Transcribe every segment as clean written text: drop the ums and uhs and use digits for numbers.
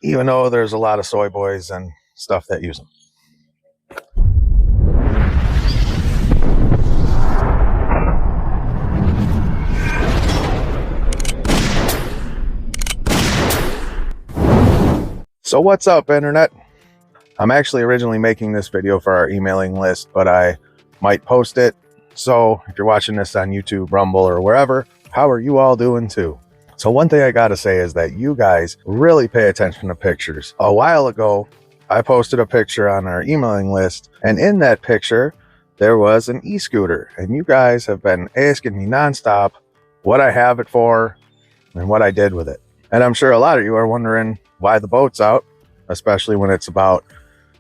even though there's a lot of soy boys and stuff that use them. So what's up, internet? I'm actually originally making this video for our emailing list, but I might post it. So if you're watching this on YouTube, Rumble, or wherever, how are you all doing too? So one thing I gotta say is that you guys really pay attention to pictures. A while ago, I posted a picture on our emailing list, and in that picture, there was an e-scooter. And you guys have been asking me nonstop what I have it for and what I did with it. And I'm sure a lot of you are wondering why the boat's out, especially when it's about,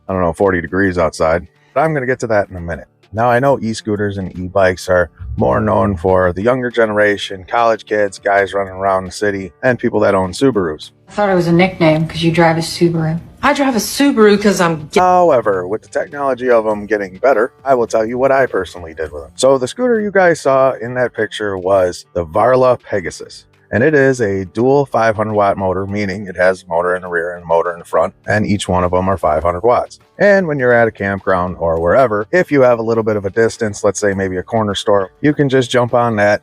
40 degrees outside. But I'm gonna get to that in a minute. Now, I know e-scooters and e-bikes are more known for the younger generation, college kids, guys running around the city, and people that own Subarus. I thought it was a nickname because you drive a Subaru. I drive a Subaru because I'm... However, with the technology of them getting better, I will tell you what I personally did with them. So the scooter you guys saw in that picture was the Varla Pegasus. And it is a dual 500 watt motor, meaning it has a motor in the rear and a motor in the front, and each one of them are 500 watts. And when you're at a campground or wherever, if you have a little bit of a distance, let's say maybe a corner store, you can just jump on that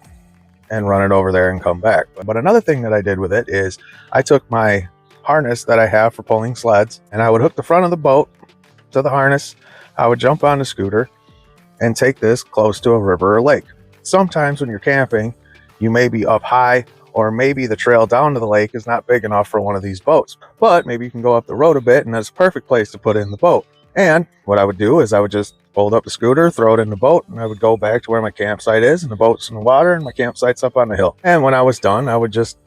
and run it over there and come back. But another thing that I did with it is I took my harness that I have for pulling sleds, and I would hook the front of the boat to the harness. I would jump on the scooter and take this close to a river or lake. Sometimes when you're camping, you may be up high, or maybe the trail down to the lake is not big enough for one of these boats, but maybe you can go up the road a bit, and that's a perfect place to put in the boat. And what I would do is I would just fold up the scooter, throw it in the boat, and I would go back to where my campsite is, and the boat's in the water, and my campsite's up on the hill. And when I was done, I would just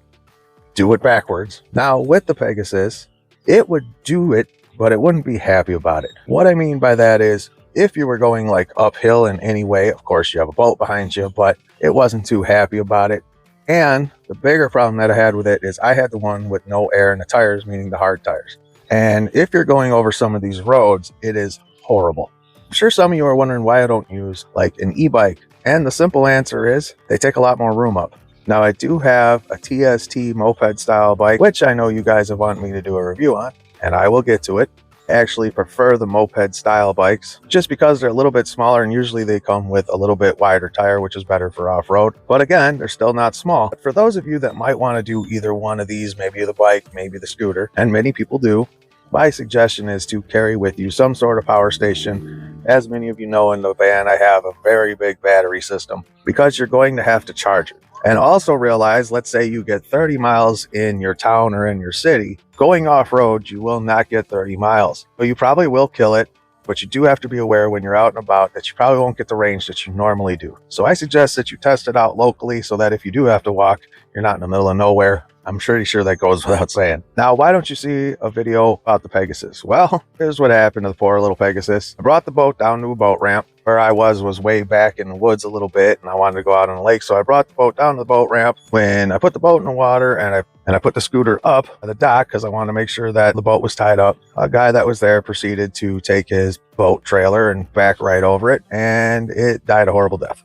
do it backwards. Now, with the Pegasus, it would do it, but it wouldn't be happy about it. What I mean by that is, if you were going like uphill in any way, of course you have a boat behind you, but it wasn't too happy about it. And the bigger problem that I had with it is I had the one with no air in the tires, meaning the hard tires. And if you're going over some of these roads, it is horrible. I'm sure some of you are wondering why I don't use like an e-bike. And the simple answer is they take a lot more room up. Now, I do have a TST moped style bike, which I know you guys have wanted me to do a review on, and I will get to it. I actually prefer the moped style bikes just because they're a little bit smaller, and usually they come with a little bit wider tire, which is better for off-road. But again, they're still not small. But for those of you that might want to do either one of these, maybe the bike, maybe the scooter, and many people do, my suggestion is to carry with you some sort of power station. As many of you know, in the van, I have a very big battery system because you're going to have to charge it. And also realize, let's say you get 30 miles in your town or in your city, going off-road, you will not get 30 miles. But you probably will kill it, but you do have to be aware when you're out and about that you probably won't get the range that you normally do. So I suggest that you test it out locally so that if you do have to walk, you're not in the middle of nowhere. I'm pretty sure that goes without saying. Now, why don't you see a video about the Pegasus? Well, here's what happened to the poor little Pegasus. I brought the boat down to a boat ramp. Where I was way back in the woods a little bit, and I wanted to go out on the lake, so I brought the boat down to the boat ramp. When I put the boat in the water and I put the scooter up at the dock because I wanted to make sure that the boat was tied up, a guy that was there proceeded to take his boat trailer and back right over it, and it died a horrible death.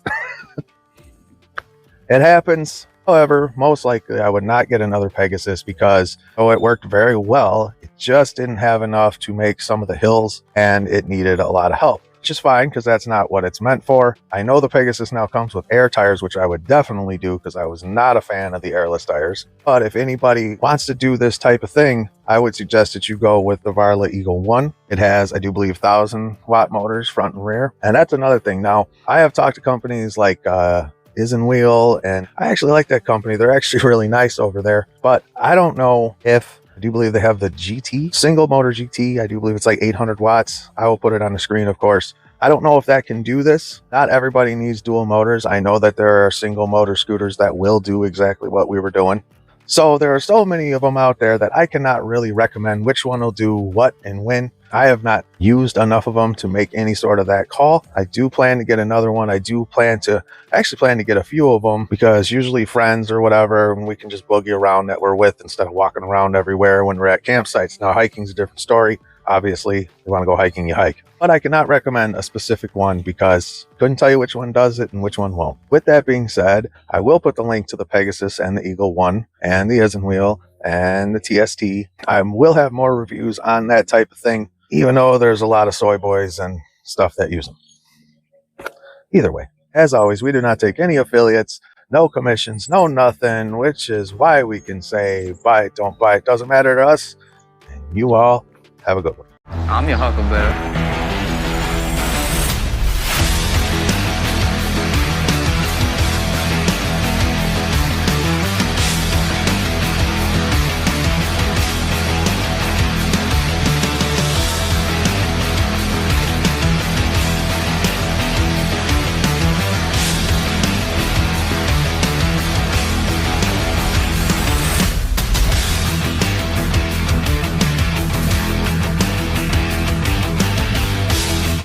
It happens. However, most likely I would not get another Pegasus because though it worked very well, it just didn't have enough to make some of the hills, and it needed a lot of help. Which is fine because that's not what it's meant for. I know the Pegasus now comes with air tires, which I would definitely do because I was not a fan of the airless tires. But if anybody wants to do this type of thing, I would suggest that you go with the Varla Eagle 1. It has, I do believe, 1,000 watt motors front and rear. And that's another thing. Now, I have talked to companies like Isinwheel, and I actually like that company. They're actually really nice over there. But I don't know if... I do believe they have the GT, single motor GT. I do believe it's like 800 watts. I will put it on the screen, of course. I don't know if that can do this. Not everybody needs dual motors. I know that there are single motor scooters that will do exactly what we were doing. So there are so many of them out there that I cannot really recommend which one will do what and when. I have not used enough of them to make any sort of that call. I do plan to get another one. I actually plan to get a few of them because usually friends or whatever, and we can just boogie around that we're with instead of walking around everywhere when we're at campsites. Now, hiking's a different story. Obviously, if you want to go hiking, you hike. But I cannot recommend a specific one because I couldn't tell you which one does it and which one won't. With that being said, I will put the link to the Pegasus and the Eagle 1 and the Isinwheel and the TST. I will have more reviews on that type of thing, even though there's a lot of soy boys and stuff that use them. Either way, as always, we do not take any affiliates, no commissions, no nothing, which is why we can say buy it, don't buy it, doesn't matter to us. And you all have a good one. I'm your huckleberry.